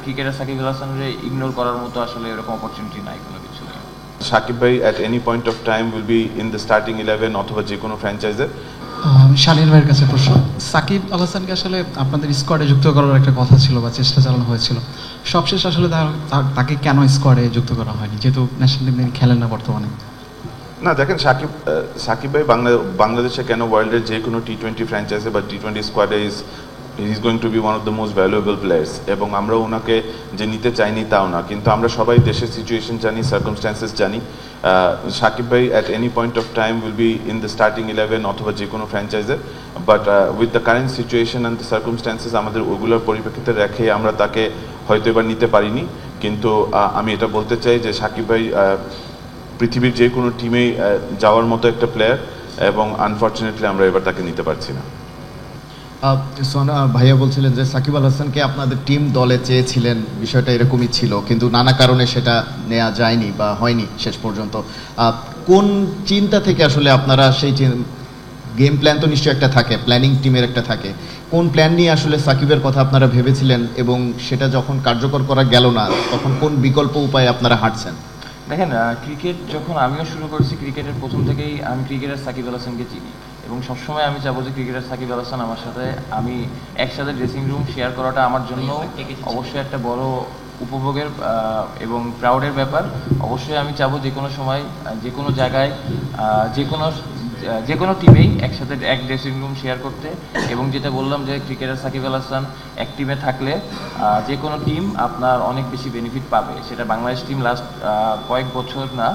Cricketer Shakib Al হাসানের ignore করার মতো আসলে এরকম অপরচুনিটি নাই কোনো কিছু। সাকিব ভাই at any point of time will be in the starting 11 অথবা যে কোনো ফ্র্যাঞ্চাইজে। শালীন ভাইয়ের কাছে প্রশ্ন, সাকিব আল হাসানকে আসলে আপনাদের স্কোয়াডে যুক্ত করার একটা কথা ছিল বা চেষ্টা চালানো হয়েছিল, সবশেষ আসলে তাকে কেন স্কোয়াডে যুক্ত করা হয়নি, যেহেতু ন্যাশনাল টিম খেলেন না বর্তমানে? না দেখেন, সাকিব ভাই বাংলাদেশে কেন ওয়ার্ল্ডের যে কোনো টি-20 ফ্র্যাঞ্চাইজে বা টি-20 স্কোয়াডে is going to be one of the most valuable players, এবং আমরা ওনাকে যে নিতে চাইনি তাও না, কিন্তু আমরা সবাই দেশের সিচুয়েশন জানি, সার্কামস্ট্যান্সেস জানি। সাকিব ভাই at any point of time will be in the starting 11 অথবা যে কোনো ফ্র্যাঞ্চাইজে, but with the current situation and the circumstances আমাদের ওগুলোর পরিপ্রেক্ষিতে রেখে আমরা তাকে হয়তো এবার নিতে পারিনি। কিন্তু আমি এটা বলতে চাই যে সাকিব ভাই পৃথিবীর যে কোনো টিমেই যাওয়ার মতো একটা প্লেয়ার, এবং আনফর্চুনেটলি আমরা এবার তাকে নিতে পারছি না। সোনা ভাইয়া বলছিলেন যে সাকিব আল হাসানকে আপনাদের টিম দলে চেয়েছিলেন, বিষয়টা এরকমই ছিল, কিন্তু নানা কারণে সেটা নেওয়া যায়নি বা হয়নি শেষ পর্যন্ত। কোন চিন্তা থেকে আসলে আপনারা সেই গেম প্ল্যান তো নিশ্চয়ই একটা থাকে, প্ল্যানিং টিমের একটা থাকে, কোন প্ল্যান নিয়ে আসলে সাকিবের কথা আপনারা ভেবেছিলেন, এবং সেটা যখন কার্যকর করা গেল না তখন কোন বিকল্প উপায়ে আপনারা হাঁটছেন? দেখেন, ক্রিকেট যখন আমিও শুরু করেছি, ক্রিকেটের প্রথম থেকেই আমি ক্রিকেটার সাকিব আল হাসানকে চিনি, এবং সবসময় আমি চাবো যে ক্রিকেটার সাকিব আল হাসান আমার সাথে, আমি একসাথে ড্রেসিং রুম শেয়ার করাটা আমার জন্য অবশ্যই একটা বড় উপভোগের এবং প্রাউডের ব্যাপার। অবশ্যই আমি চাবো যে কোনো সময়, যে কোনো জায়গায়, যে কোনো টিমেই একসাথে এক ড্রেসিং রুম শেয়ার করতে, এবং যেটা বললাম যে ক্রিকেটার সাকিব আল হাসান এক টিমে থাকলে যে কোনো টিম আপনার অনেক বেশি বেনিফিট পাবে। সেটা বাংলাদেশ টিম লাস্ট কয়েক বছর না,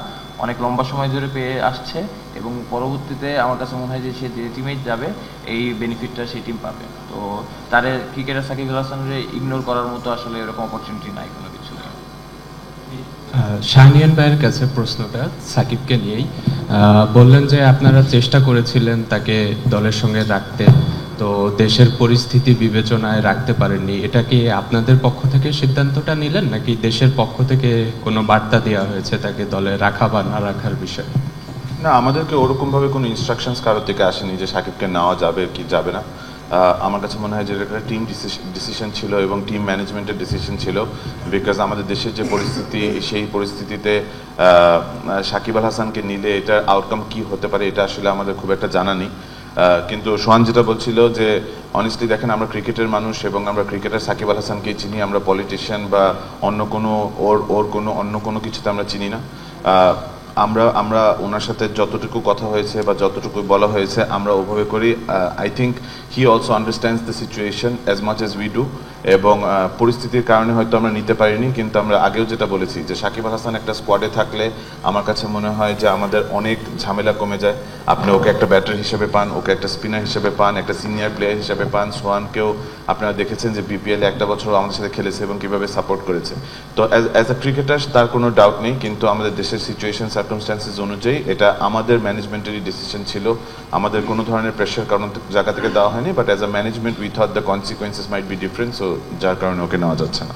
অনেক লম্বা সময় ধরে পেয়ে আসছে, এবং পরবর্তীতে আমার কাছে মনে হয় যে সে যে টিমেই যাবে এই বেনিফিটটা সেই টিম পাবে। তো তার ক্রিকেটার সাকিব আল হাসানের ইগনোর করার মতো আসলে এরকম অপরচুনিটি নাই কোনো কিছু। শাহনিয়ান ভাইয়ের কাছে প্রশ্নটা সাকিবকে নিয়েই, বললেন যে আপনারা চেষ্টা করেছিলেন তাকে দলের সঙ্গে রাখতে, তো দেশের পরিস্থিতি বিবেচনায় রাখতে পারেননি। এটা কি আপনাদের পক্ষ থেকে সিদ্ধান্তটা নিলেন, নাকি দেশের পক্ষ থেকে কোনো বার্তা দেওয়া হয়েছে তাকে দলে রাখা বা না রাখার বিষয়ে? না, আমাদেরকে ওরকমভাবে কোনো ইনস্ট্রাকশনস কারোর থেকে আসেনি যে সাকিবকে নেওয়া যাবে কি যাবে না। আমার কাছে মনে হয় যে এটা একটা টিম ডিসিশন ছিল এবং টিম ম্যানেজমেন্টের ডিসিশন ছিল, বিকজ আমাদের দেশের যে পরিস্থিতি, সেই পরিস্থিতিতে সাকিব আল হাসানকে নিলে এটার আউটকাম কি হতে পারে এটা আসলে আমাদের খুব একটা জানা নেই। কিন্তু সোহান যেটা বলছিল যে অনেস্টলি দেখেন, আমরা ক্রিকেটের মানুষ এবং আমরা ক্রিকেটার সাকিব আল হাসানকেই চিনি, আমরা পলিটিশিয়ান বা অন্য কোনো অন্য কোনো কিছুতে আমরা চিনি না। আমরা ওনার সাথে যতটুকু কথা হয়েছে বা যতটুকু বলা হয়েছে আমরা ওভাবে করি। I think he also understands the situation as much as we do, এবং পরিস্থিতির কারণে হয়তো আমরা নিতে পারিনি, কিন্তু আমরা আগেও যেটা বলেছি যে সাকিব আল হাসান একটা স্কোয়াডে থাকলে আমার কাছে মনে হয় যে আমাদের অনেক ঝামেলা কমে যায়। আপনি ওকে একটা ব্যাটার হিসেবে পান, ওকে একটা স্পিনার হিসেবে পান, একটা সিনিয়র প্লেয়ার হিসেবে পান। সোহানকেও আপনারা দেখেছেন যে বিপিএলে একটা বছর আমাদের সাথে খেলেছে এবং কীভাবে সাপোর্ট করেছে। তো অ্যাজ আ ক্রিকেটার তার কোনো ডাউট নেই, কিন্তু আমাদের দেশের সিচুয়েশন সার্কামস্ট্যান্সেস অনুযায়ী এটা আমাদের ম্যানেজমেন্টেরই ডিসিশন ছিল, আমাদের কোনো ধরনের প্রেশার কারণ জায়গা থেকে দেওয়া হয়নি, but as a management we thought the consequences might be different, so যার কারণে ওকে নেওয়া যাচ্ছে না।